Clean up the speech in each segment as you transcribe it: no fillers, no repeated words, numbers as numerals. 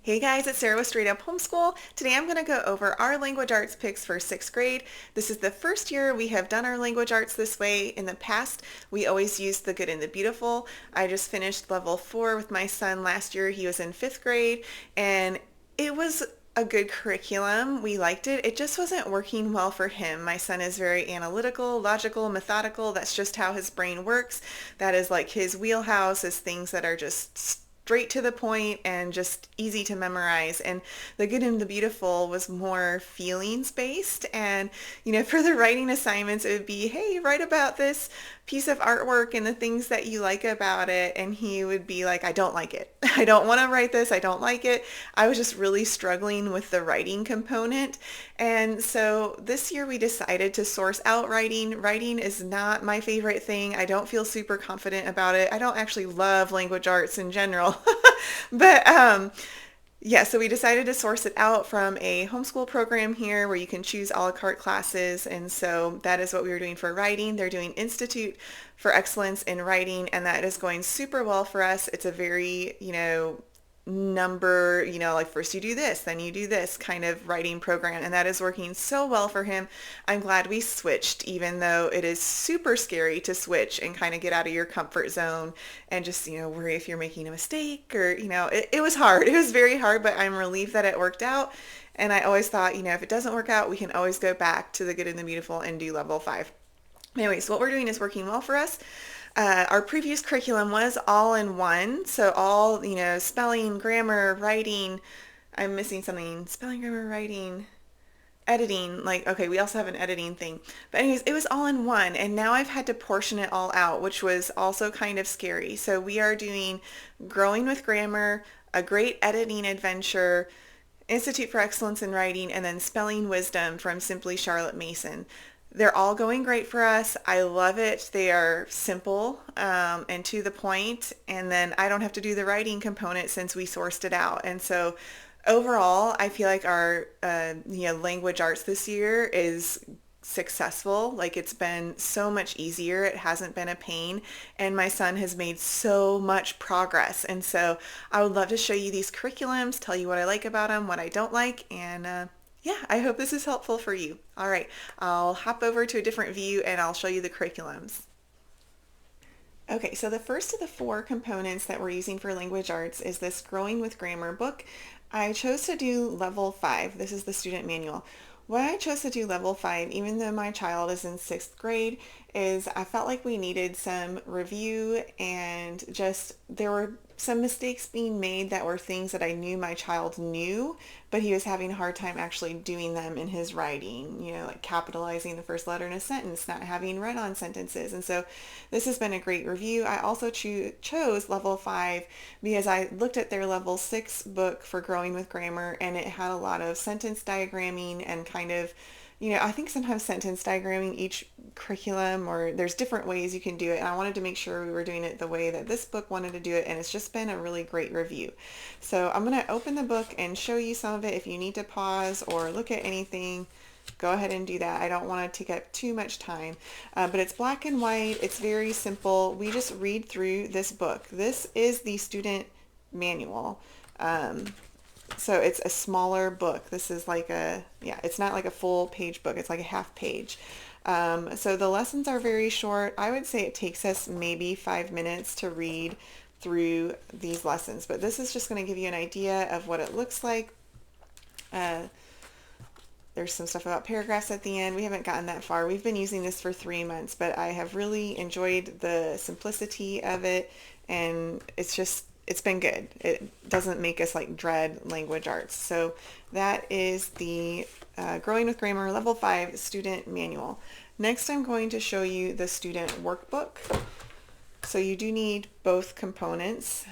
Hey guys, it's Sarah with Straight Up Homeschool. Today I'm going to go over our language arts picks for 6th grade. This is the first year we have done our language arts this way. In the past, we always used The Good and the Beautiful. I just finished level 4 with my son last year. He was in 5th grade and it was a good curriculum. We liked it. It just wasn't working well for him. My son is very analytical, logical, methodical. That's just how his brain works. That is like his wheelhouse, is things that are just straight to the point and just easy to memorize. And The Good and the Beautiful was more feelings based. And, for the writing assignments, it would be, hey, write about this piece of artwork and the things that you like about it. And he would be like, I don't like it. I don't want to write this. I don't like it. I was just really struggling with the writing component. And so this year we decided to source out writing. Writing is not my favorite thing. I don't feel super confident about it. I don't actually love language arts in general. But yeah, so we decided to source it out from a homeschool program here where you can choose a la carte classes. And so that is what we were doing for writing. They're doing Institute for Excellence in Writing, and that is going super well for us. It's a very, number, like first you do this, then you do this kind of writing program, and that is working so well for him. I'm glad we switched, even though it is super scary to switch and kind of get out of your comfort zone and just, worry if you're making a mistake or, it was hard. It was very hard, but I'm relieved that it worked out. And I always thought, if it doesn't work out, we can always go back to The Good and the Beautiful and do level 5. Anyways, what we're doing is working well for us. Our previous curriculum was all in one, so all, spelling, grammar, writing. I'm missing something. Spelling, grammar, writing, editing. Okay, we also have an editing thing. But anyways, it was all in one, and now I've had to portion it all out, which was also kind of scary. So we are doing Growing with Grammar, A Great Editing Adventure, Institute for Excellence in Writing, and then Spelling Wisdom from Simply Charlotte Mason. They're all going great for us. I love it. They are simple and to the point, and then I don't have to do the writing component since we sourced it out. And so overall, I feel like our language arts this year is successful. Like, it's been so much easier. It hasn't been a pain, and my son has made so much progress. And so I would love to show you these curriculums, tell you what I like about them, what I don't like, and yeah, I hope this is helpful for you. All right, I'll hop over to a different view and I'll show you the curriculums. Okay, so the first of the 4 components that we're using for language arts is this Growing with Grammar book. I chose to do level 5. This is the student manual. Why I chose to do level 5, even though my child is in 6th grade, is I felt like we needed some review, and just there were some mistakes being made that were things that I knew my child knew, but he was having a hard time actually doing them in his writing, like capitalizing the first letter in a sentence, not having run-on sentences. And so this has been a great review. I also chose level 5 because I looked at their level 6 book for Growing with Grammar, and it had a lot of sentence diagramming and kind of, I think sometimes sentence diagramming each curriculum, or there's different ways you can do it. And I wanted to make sure we were doing it the way that this book wanted to do it. And it's just been a really great review. So I'm going to open the book and show you some of it. If you need to pause or look at anything, go ahead and do that. I don't want to take up too much time, but it's black and white. It's very simple. We just read through this book. This is the student manual. So it's a smaller book. This is it's not like a full page book. It's like a half page. So the lessons are very short. I would say it takes us maybe 5 minutes to read through these lessons, but this is just going to give you an idea of what it looks like. There's some stuff about paragraphs at the end. We haven't gotten that far. We've been using this for 3 months, but I have really enjoyed the simplicity of it, and it's been good. It doesn't make us dread language arts. So that is the Growing with Grammar Level 5 Student Manual. Next, I'm going to show you the student workbook. So you do need both components.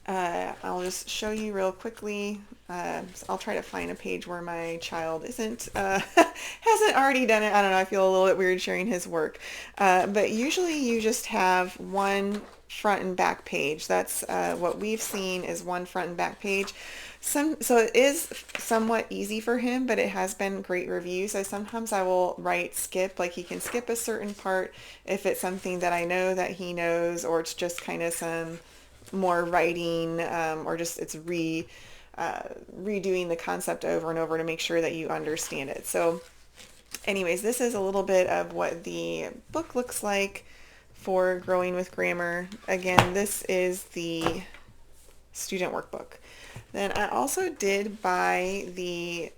I'll just show you real quickly. I'll try to find a page where my child hasn't already done it. I don't know. I feel a little bit weird sharing his work. But usually you just have one front and back page. That's what we've seen is one front and back page. So it is somewhat easy for him, but it has been great review. So sometimes I will write skip, like he can skip a certain part if it's something that I know that he knows, or it's just kind of some more writing, or just it's redoing the concept over and over to make sure that you understand it. So anyways, this is a little bit of what the book looks like for Growing with Grammar. Again, this is the student workbook. Then I also did buy the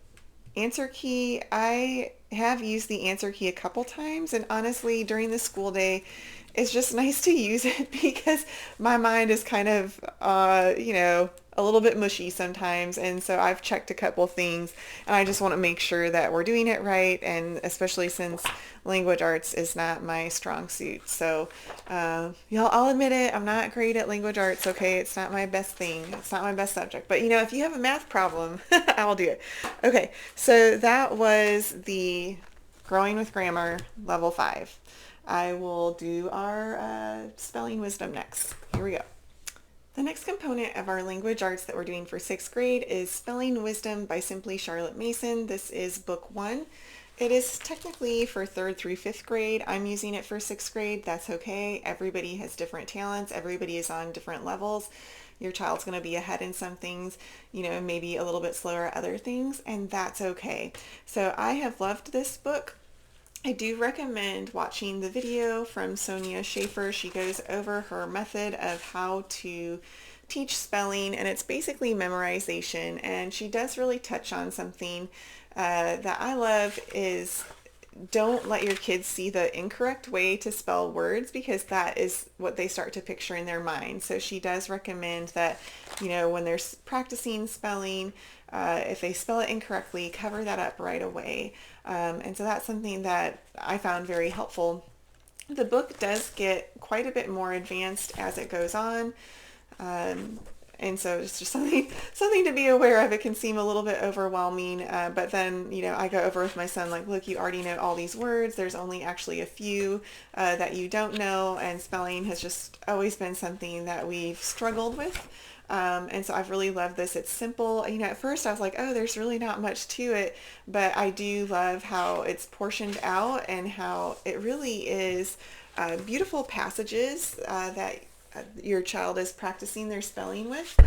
answer key. I have used the answer key a couple times, and honestly, during the school day, it's just nice to use it because my mind is kind of, a little bit mushy sometimes. And so I've checked a couple things, and I just want to make sure that we're doing it right. And especially since language arts is not my strong suit. So, I'll admit it. I'm not great at language arts. Okay. It's not my best thing. It's not my best subject, but if you have a math problem, I'll do it. Okay. So that was the Growing with Grammar level 5. I will do our spelling wisdom next. Here we go. The next component of our language arts that we're doing for 6th grade is Spelling Wisdom by Simply Charlotte Mason. This is book 1. It is technically for 3rd through 5th grade. I'm using it for 6th grade. That's okay. Everybody has different talents. Everybody is on different levels. Your child's going to be ahead in some things, maybe a little bit slower at other things, and that's okay. So I have loved this book. I do recommend watching the video from Sonia Schaefer. She goes over her method of how to teach spelling, and it's basically memorization. And she does really touch on something that I love is don't let your kids see the incorrect way to spell words, because that is what they start to picture in their mind. So she does recommend that, when they're practicing spelling, if they spell it incorrectly, cover that up right away. And so that's something that I found very helpful. The book does get quite a bit more advanced as it goes on. And so it's just something to be aware of. It can seem a little bit overwhelming, but then, I go over with my son, like, look, you already know all these words. There's only actually a few that you don't know, and spelling has just always been something that we've struggled with. And so I've really loved this. It's simple. At first I was like, oh, there's really not much to it, but I do love how it's portioned out and how it really is beautiful passages that your child is practicing their spelling with.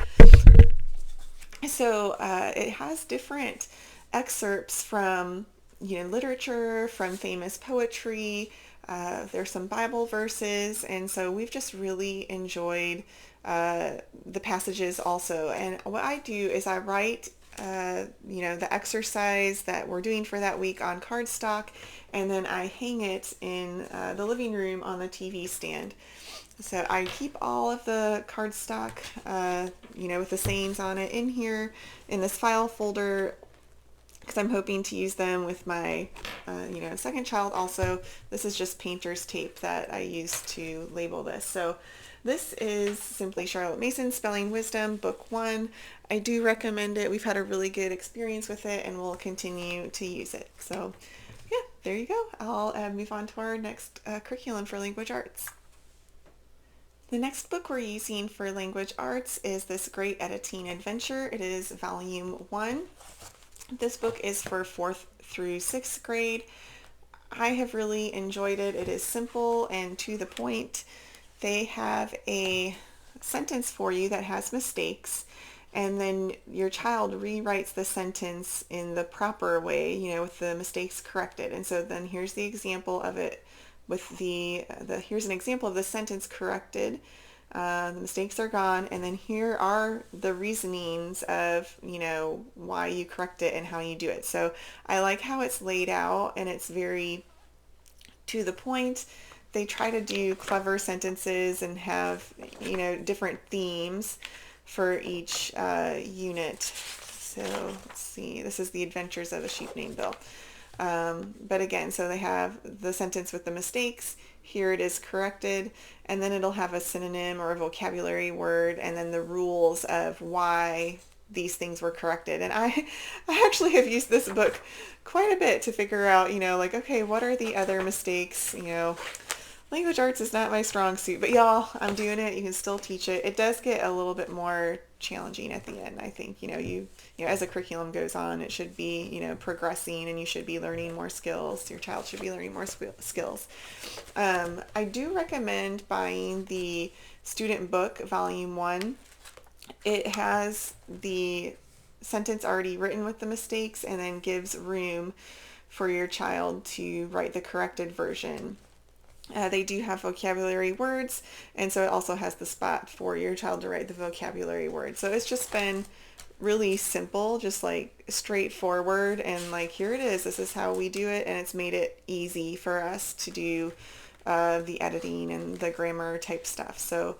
So it has different excerpts from literature, from famous poetry. There's some Bible verses, and so we've just really enjoyed the passages also. And what I do is I write the exercise that we're doing for that week on cardstock, and then I hang it in the living room on the TV stand. So I keep all of the cardstock, with the sayings on it in here in this file folder, because I'm hoping to use them with my, second child also. This is just painter's tape that I use to label this. So this is Simply Charlotte Mason Spelling Wisdom, Book 1. I do recommend it. We've had a really good experience with it, and we'll continue to use it. So yeah, there you go. I'll move on to our next curriculum for language arts. The next book we're using for language arts is This Great Editing Adventure. It is volume 1. This book is for 4th through 6th grade. I have really enjoyed it. It is simple and to the point. They have a sentence for you that has mistakes, and then your child rewrites the sentence in the proper way, with the mistakes corrected. And so then here's the example of it with here's an example of the sentence corrected. The mistakes are gone, and then here are the reasonings of, why you correct it and how you do it. So I like how it's laid out, and it's very to the point. They try to do clever sentences and have, different themes for each unit. So let's see, this is the adventures of a sheep named Bill. But again, so they have the sentence with the mistakes. Here it is corrected, and then it'll have a synonym or a vocabulary word, and then the rules of why these things were corrected. And I actually have used this book quite a bit to figure out, okay, what are the other mistakes? Language arts is not my strong suit, but y'all, I'm doing it. You can still teach it. It does get a little bit more challenging at the end. I think, as a curriculum goes on, it should be, progressing, and you should be learning more skills. Your child should be learning more skills. I do recommend buying the student book, volume 1. It has the sentence already written with the mistakes and then gives room for your child to write the corrected version. They do have vocabulary words, and so it also has the spot for your child to write the vocabulary words. So it's just been really simple, just like straightforward, and like, here it is, this is how we do it, and it's made it easy for us to do the editing and the grammar type stuff. So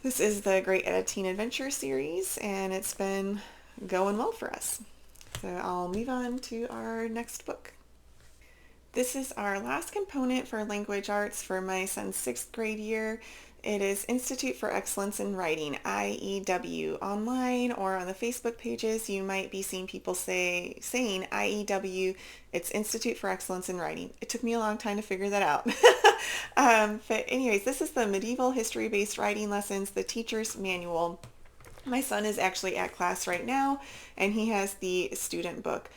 this is the Great Editing Adventure series, and it's been going well for us. So I'll move on to our next book. This is our last component for language arts for my son's 6th grade year. It is Institute for Excellence in Writing, IEW. Online or on the Facebook pages, you might be seeing people saying IEW. It's Institute for Excellence in Writing. It took me a long time to figure that out. But anyways, this is the medieval history-based writing lessons, the teacher's manual. My son is actually at class right now, and he has the student book.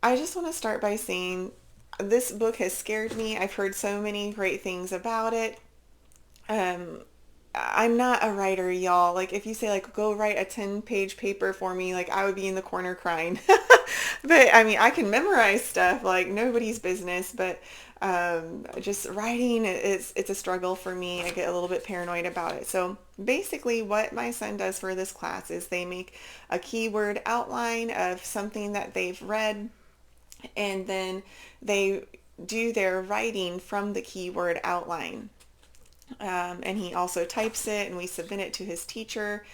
I just want to start by saying this book has scared me. I've heard so many great things about it. I'm not a writer, y'all. Like, if you say, like, go write a 10-page paper for me, like, I would be in the corner crying. But, I mean, I can memorize stuff like nobody's business, but just writing, it's a struggle for me. I get a little bit paranoid about it. So basically what my son does for this class is they make a keyword outline of something that they've read, and then they do their writing from the keyword outline. And he also types it, and we submit it to his teacher.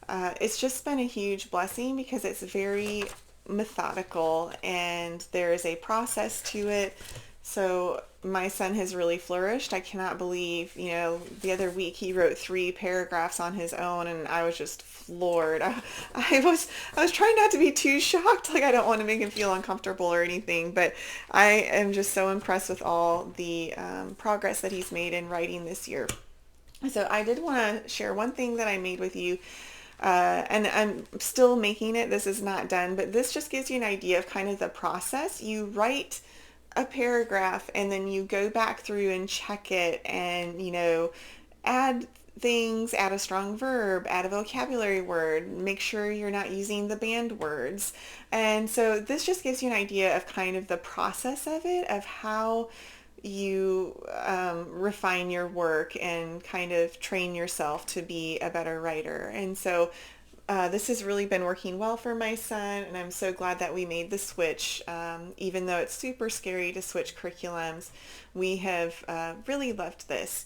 It's just been a huge blessing because it's very methodical and there is a process to it. So my son has really flourished. I cannot believe, the other week he wrote 3 paragraphs on his own, and I was just floored. I was trying not to be too shocked. Like, I don't want to make him feel uncomfortable or anything, but I am just so impressed with all the progress that he's made in writing this year. So I did want to share one thing that I made with you. And I'm still making it. This is not done, but this just gives you an idea of kind of the process. You write a paragraph and then you go back through and check it and, add things, add a strong verb, add a vocabulary word, make sure you're not using the banned words. And so this just gives you an idea of kind of the process of it, of how you refine your work and kind of train yourself to be a better writer. And so this has really been working well for my son, and I'm so glad that we made the switch. Even though it's super scary to switch curriculums, we have really loved this.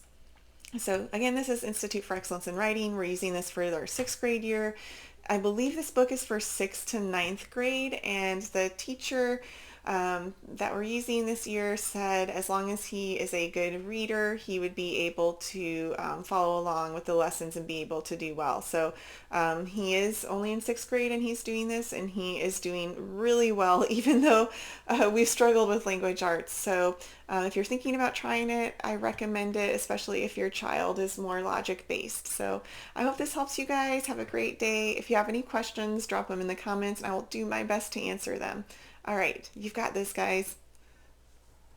So again, this is Institute for Excellence in Writing. We're using this for our 6th grade year. I believe this book is for 6th to 9th grade, and the teacher that we're using this year said as long as he is a good reader, he would be able to follow along with the lessons and be able to do well. So he is only in 6th grade and he's doing this, and he is doing really well, even though we've struggled with language arts. So if you're thinking about trying it, I recommend it, especially if your child is more logic based. So I hope this helps you guys. Have a great day. If you have any questions, drop them in the comments and I will do my best to answer them. All right, you've got this, guys.